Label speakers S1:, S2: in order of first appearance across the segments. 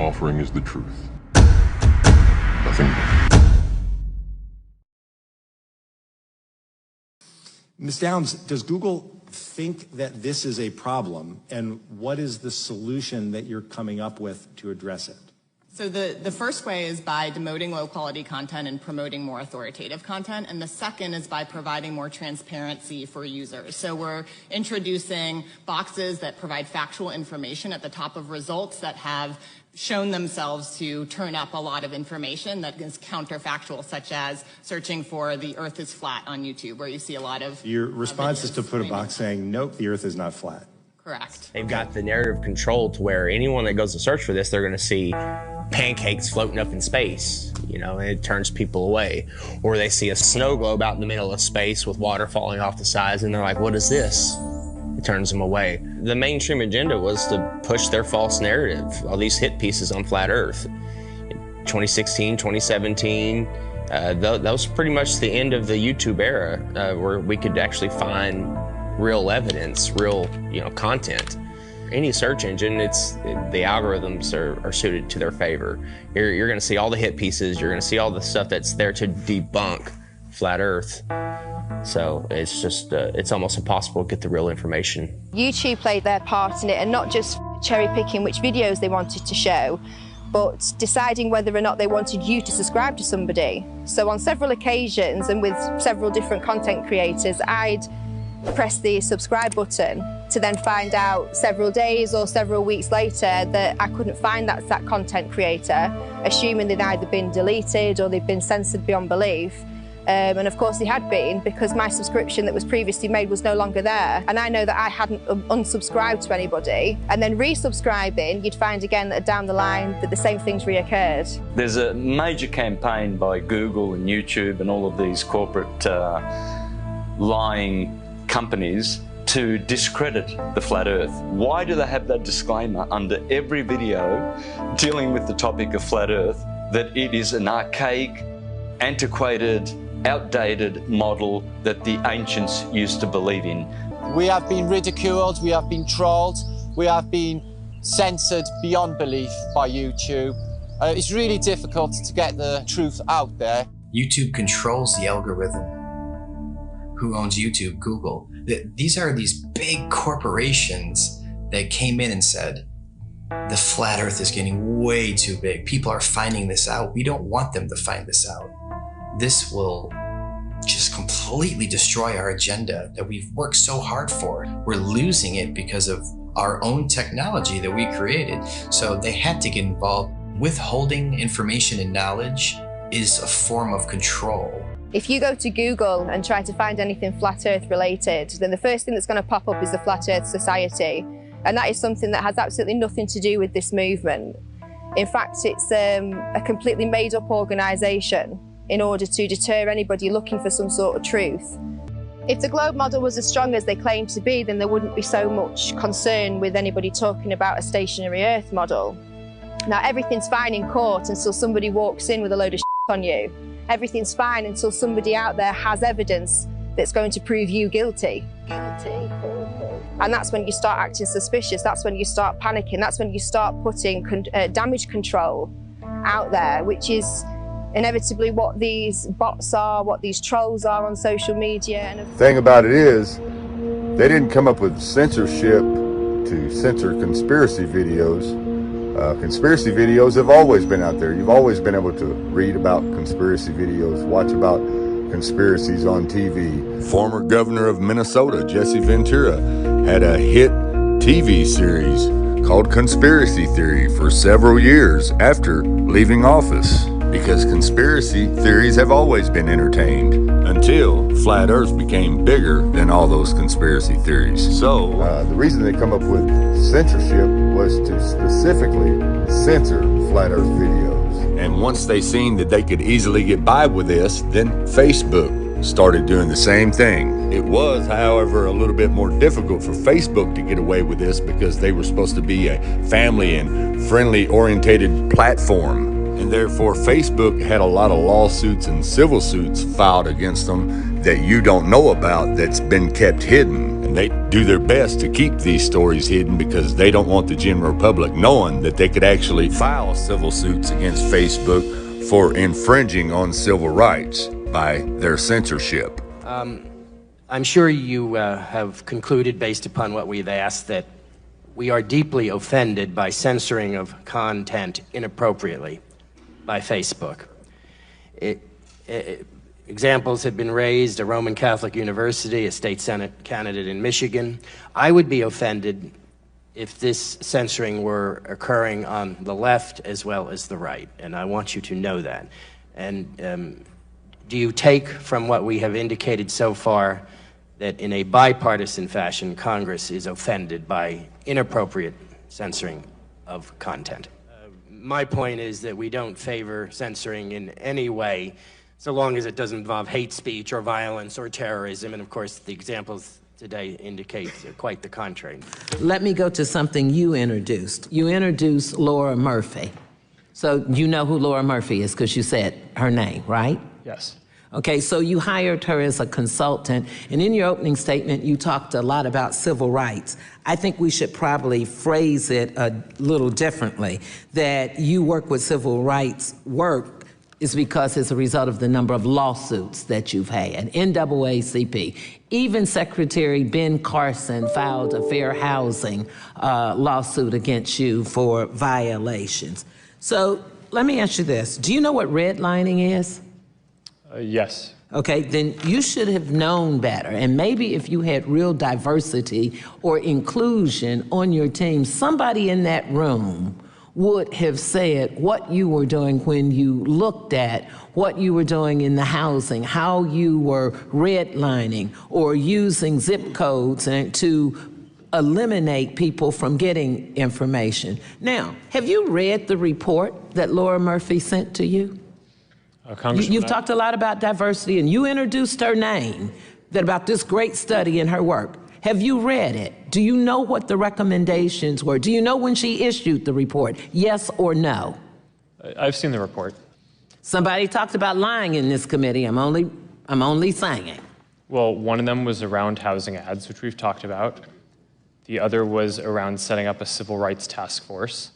S1: offering is the truth. Nothing more.
S2: Ms. Downs, does Google think that this is a problem, and what is the solution that you're coming up with to address it?
S3: So the first way is by demoting low-quality content and promoting more authoritative content, and the second is by providing more transparency for users. So we're introducing boxes that provide factual information at the top of results that have shown themselves to turn up a lot of information that is counterfactual, such as searching for the earth is flat on YouTube, where you see a lot of
S2: Your response is to put a box saying, nope, the earth is not flat.
S3: Correct.
S4: They've got the narrative control to where anyone that goes to search for this, they're going to see pancakes floating up in space, you know, and it turns people away. Or they see a snow globe out in the middle of space with water falling off the sides, and they're like, what is this? It turns them away. The mainstream agenda was to push their false narrative, all these hit pieces on flat Earth. In 2016, 2017, that was pretty much the end of the YouTube era, where we could actually find real evidence, real, content. Any search engine, the algorithms are suited to their favor. You're going to see all the hit pieces. You're going to see all the stuff that's there to debunk flat Earth. So it's just, it's almost impossible to get the real information.
S5: YouTube played their part in it, and not just cherry picking which videos they wanted to show, but deciding whether or not they wanted you to subscribe to somebody. So on several occasions, and with several different content creators, I'd press the subscribe button to then find out several days or several weeks later that I couldn't find that content creator, assuming they'd either been deleted or they'd been censored beyond belief. And of course they had been, because my subscription that was previously made was no longer there. And I know that I hadn't unsubscribed to anybody. And then resubscribing, you'd find again that down the line that the same things reoccurred.
S6: There's a major campaign by Google and YouTube and all of these corporate lying companies to discredit the flat Earth. Why do they have that disclaimer under every video dealing with the topic of flat Earth, that it is an archaic, antiquated, outdated model that the ancients used to believe in?
S7: We have been ridiculed, we have been trolled, we have been censored beyond belief by YouTube. It's really difficult to get the truth out there.
S8: YouTube controls the algorithm. Who owns YouTube? Google. These are these big corporations that came in and said, the flat Earth is getting way too big. People are finding this out. We don't want them to find this out. This will just completely destroy our agenda that we've worked so hard for. We're losing it because of our own technology that we created. So they had to get involved. Withholding information and knowledge is a form of control.
S5: If you go to Google and try to find anything flat Earth related, then the first thing that's going to pop up is the Flat Earth Society. And that is something that has absolutely nothing to do with this movement. In fact, it's a completely made up organisation in order to deter anybody looking for some sort of truth. If the globe model was as strong as they claim to be, then there wouldn't be so much concern with anybody talking about a stationary Earth model. Now, everything's fine in court until somebody walks in with a load of shit on you. Everything's fine until somebody out there has evidence that's going to prove you guilty. And that's when you start acting suspicious. That's when you start panicking. That's when you start putting damage control out there, which is inevitably what these bots are, what these trolls are on social media. And
S9: the thing about it is, they didn't come up with censorship to censor conspiracy videos. Conspiracy videos have always been out there. You've always been able to read about conspiracy videos, watch about conspiracies on TV. Former governor of Minnesota, Jesse Ventura, had a hit TV series called Conspiracy Theory for several years after leaving office, because conspiracy theories have always been entertained until flat Earth became bigger than all those conspiracy theories. So the reason they come up with censorship was to specifically censor flat Earth videos. And once they seen that they could easily get by with this, then Facebook started doing the same thing. It was, however, a little bit more difficult for Facebook to get away with this, because they were supposed to be a family and friendly orientated platform. And therefore, Facebook had a lot of lawsuits and civil suits filed against them that you don't know about, that's been kept hidden. And they do their best to keep these stories hidden because they don't want the general public knowing that they could actually file civil suits against Facebook for infringing on civil rights by their censorship.
S10: I'm sure you have concluded, based upon what we've asked, that we are deeply offended by censoring of content inappropriately by Facebook. Examples have been raised: a Roman Catholic university, a state Senate candidate in Michigan. I would be offended if this censoring were occurring on the left as well as the right, and I want you to know that. And do you take from what we have indicated so far that in a bipartisan fashion, Congress is offended by inappropriate censoring of content? My point is that we don't favor censoring in any way, so long as it doesn't involve hate speech or violence or terrorism, and of course the examples today indicate quite the contrary.
S11: Let me go to something you introduced. You introduced Laura Murphy. So you know who Laura Murphy is because you said her name, right?
S12: Yes.
S11: Okay, so you hired her as a consultant, and in your opening statement, you talked a lot about civil rights. I think we should probably phrase it a little differently, that you work with civil rights work is because it's a result of the number of lawsuits that you've had. NAACP, even Secretary Ben Carson filed a fair housing lawsuit against you for violations. So let me ask you this. Do you know what redlining is?
S12: Yes.
S11: Okay, then you should have known better. And maybe if you had real diversity or inclusion on your team, somebody in that room would have said what you were doing when you looked at what you were doing in the housing, how you were redlining or using zip codes to eliminate people from getting information. Now, have you read the report that Laura Murphy sent to you? You've talked a lot about diversity, and you introduced her name, that about this great study in her work. Have you read it? Do you know what the recommendations were? Do you know when she issued the report? Yes or no?
S12: I've seen the report.
S11: Somebody talked about lying in this committee. I'm only saying.
S12: Well, one of them was around housing ads, which we've talked about. The other was around setting up a civil rights task force.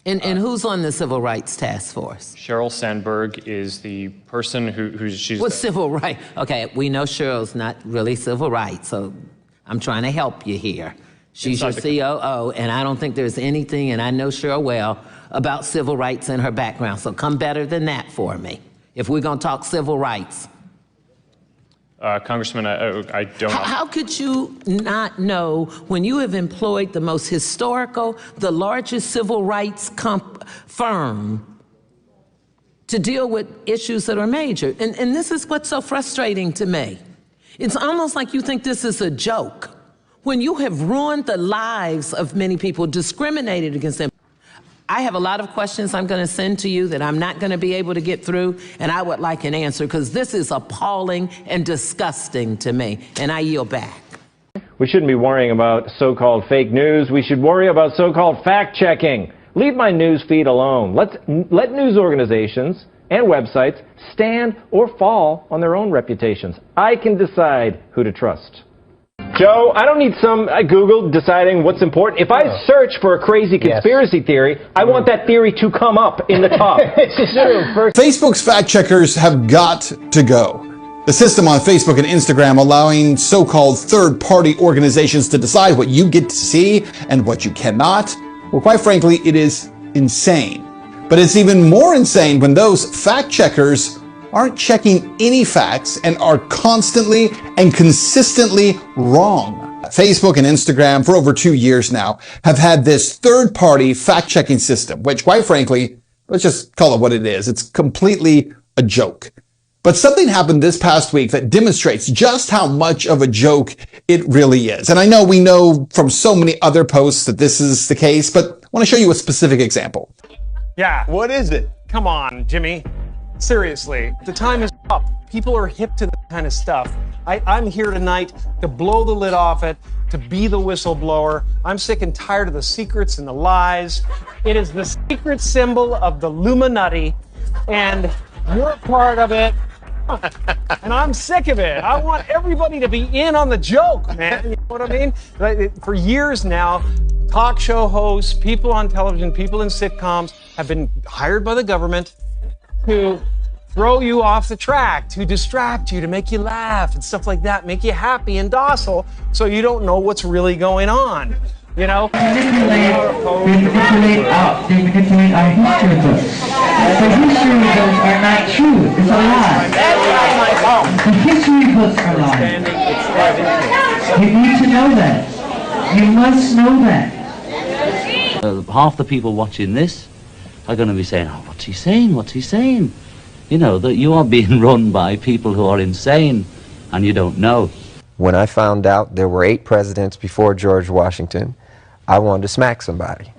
S11: And who's on the Civil Rights Task Force?
S12: Sheryl Sandberg is the person she's...
S11: What's civil rights? Okay, we know Cheryl's not really civil rights, so I'm trying to help you here. She's your COO, and I don't think there's anything, and I know Cheryl well, about civil rights in her background, so come better than that for me, if we're gonna talk civil rights.
S12: Congressman, I don't know.
S11: How could you not know when you have employed the most historical, the largest civil rights firm to deal with issues that are major? And this is what's so frustrating to me. It's almost like you think this is a joke when you have ruined the lives of many people, discriminated against them. I have a lot of questions I'm going to send to you that I'm not going to be able to get through, and I would like an answer because this is appalling and disgusting to me, and I yield back.
S13: We shouldn't be worrying about so-called fake news. We should worry about so-called fact-checking. Leave my news feed alone. Let news organizations and websites stand or fall on their own reputations. I can decide who to trust. Joe, I don't need some Google deciding what's important. If I search for a crazy conspiracy theory, I want that theory to come up in the top.
S14: Facebook's fact checkers have got to go. The system on Facebook and Instagram allowing so-called third-party organizations to decide what you get to see and what you cannot, well, quite frankly, it is insane. But it's even more insane when those fact checkers aren't checking any facts and are constantly and consistently wrong. Facebook and Instagram for over 2 years now have had this third-party fact-checking system, which quite frankly, let's just call it what it is. It's completely a joke. But something happened this past week that demonstrates just how much of a joke it really is. And I know we know from so many other posts that this is the case, but I want to show you a specific example.
S15: Yeah. What is it? Come on, Jimmy. Seriously, the time is up. People are hip to that kind of stuff. I'm here tonight to blow the lid off it, to be the whistleblower. I'm sick and tired of the secrets and the lies. It is the secret symbol of the Illuminati, and you're part of it. And I'm sick of it. I want everybody to be in on the joke, man. What I mean? For years now, talk show hosts, people on television, people in sitcoms have been hired by the government to throw you off the track, to distract you, to make you laugh and stuff like that, make you happy and docile so you don't know what's really going on. You know?
S16: They manipulate our history books. The history books are not true. It's a lie. The history books are lies. You need to know that. You must know that.
S17: Half the people watching this are going to be saying, oh, what's he saying? What's he saying? You know, that you are being run by people who are insane and you don't know.
S18: When I found out there were 8 presidents before George Washington, I wanted to smack somebody.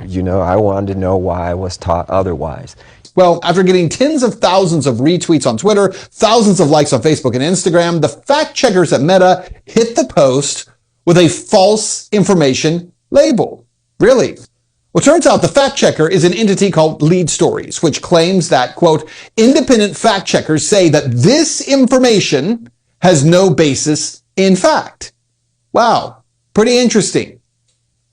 S18: You know, I wanted to know why I was taught otherwise.
S14: Well, after getting tens of thousands of retweets on Twitter, thousands of likes on Facebook and Instagram, the fact checkers at Meta hit the post with a false information label. Really? Well, it turns out the fact checker is an entity called Lead Stories, which claims that, quote, independent fact checkers say that this information has no basis in fact. Wow, pretty interesting.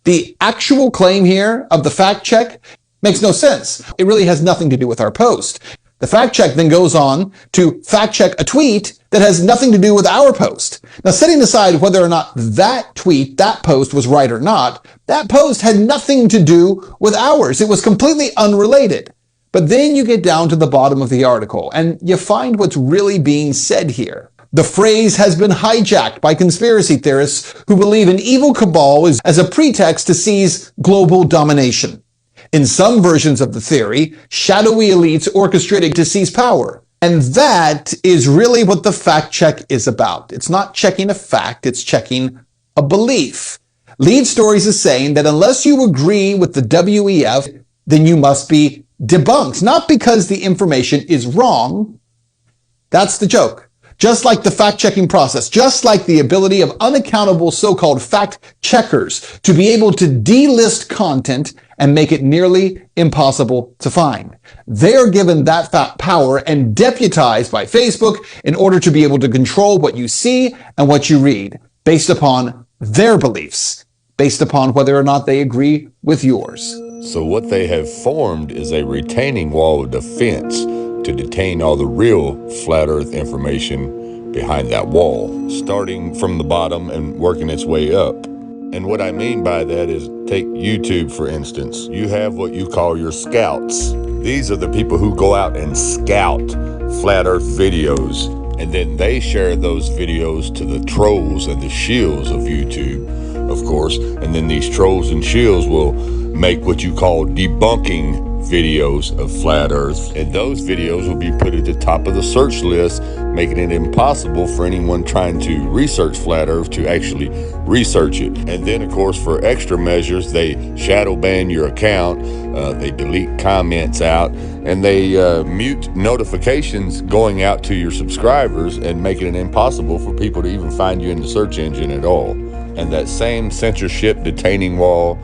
S14: The actual claim here of the fact check makes no sense. It really has nothing to do with our post. The fact check then goes on to fact check a tweet that has nothing to do with our post. Now, setting aside whether or not that tweet, that post was right or not, that post had nothing to do with ours. It was completely unrelated. But then you get down to the bottom of the article and you find what's really being said here. The phrase has been hijacked by conspiracy theorists who believe an evil cabal is as a pretext to seize global domination. In some versions of the theory, shadowy elites orchestrated to seize power. And that is really what the fact check is about. It's not checking a fact, it's checking a belief. Lead Stories is saying that unless you agree with the WEF, then you must be debunked. Not because the information is wrong. That's the joke. Just like the fact-checking process, just like the ability of unaccountable so-called fact checkers to be able to delist content and make it nearly impossible to find. They are given that power and deputized by Facebook in order to be able to control what you see and what you read based upon their beliefs, based upon whether or not they agree with yours.
S1: So what they have formed is a retaining wall of defense to detain all the real flat earth information behind that wall, starting from the bottom and working its way up. And what I mean by that is, take YouTube for instance. You have what you call your scouts. These are the people who go out and scout flat earth videos, and then they share those videos to the trolls and the shills of YouTube, of course, and then these trolls and shills will make what you call debunking videos of flat earth, and those videos will be put at the top of the search list, making it impossible for anyone trying to research flat earth to actually research it. And then of course, for extra measures, they shadow ban your account, they delete comments out, and they mute notifications going out to your subscribers and making it impossible for people to even find you in the search engine at all. And that same censorship detaining wall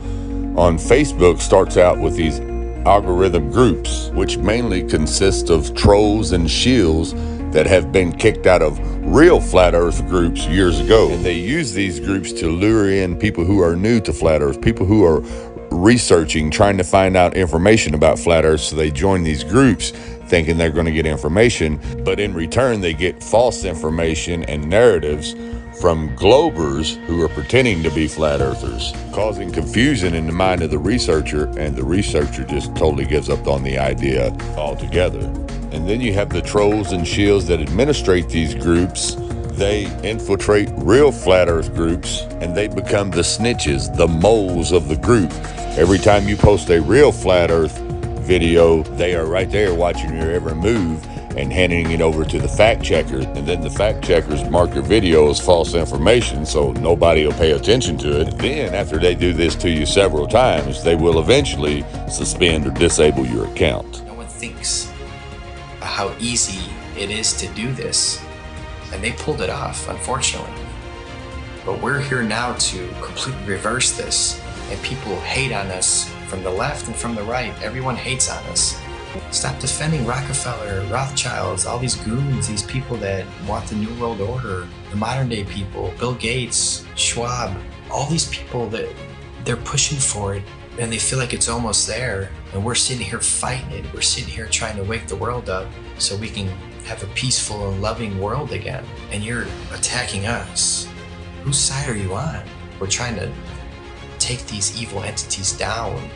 S1: on Facebook starts out with these algorithm groups, which mainly consist of trolls and shills that have been kicked out of real flat earth groups years ago. And they use these groups to lure in people who are new to flat earth, people who are researching, trying to find out information about flat earth, so they join these groups thinking they're going to get information, but in return they get false information and narratives from globers who are pretending to be flat earthers, causing confusion in the mind of the researcher, and the researcher just totally gives up on the idea altogether. And then you have the trolls and shills that administrate these groups. They infiltrate real flat earth groups, and they become the snitches, the moles of the group. Every time you post a real flat earth video, they are right there watching your every move and handing it over to the fact checkers, and then the fact checkers mark your video as false information so nobody will pay attention to it. And then after they do this to you several times, they will eventually suspend or disable your account.
S8: No one thinks how easy it is to do this, and they pulled it off, unfortunately. But we're here now to completely reverse this, and people hate on us from the left and from the right. Everyone hates on us. Stop defending Rockefeller, Rothschilds, all these goons, these people that want the New World Order, the modern day people, Bill Gates, Schwab, all these people that they're pushing for it and they feel like it's almost there. And we're sitting here fighting it. We're sitting here trying to wake the world up so we can have a peaceful and loving world again. And you're attacking us. Whose side are you on? We're trying to take these evil entities down.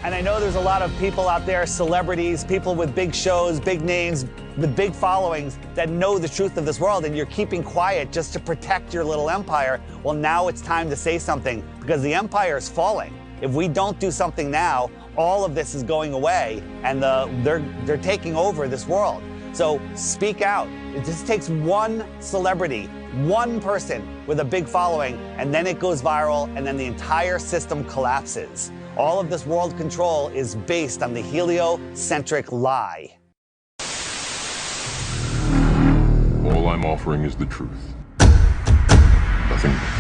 S19: And I know there's a lot of people out there, celebrities, people with big shows, big names, with big followings that know the truth of this world, and you're keeping quiet just to protect your little empire. Well, now it's time to say something because the empire is falling. If we don't do something now, all of this is going away and they're taking over this world. So speak out. It just takes one celebrity, one person with a big following, and then it goes viral, and then the entire system collapses. All of this world control is based on the heliocentric lie.
S20: All I'm offering is the truth. Nothing more.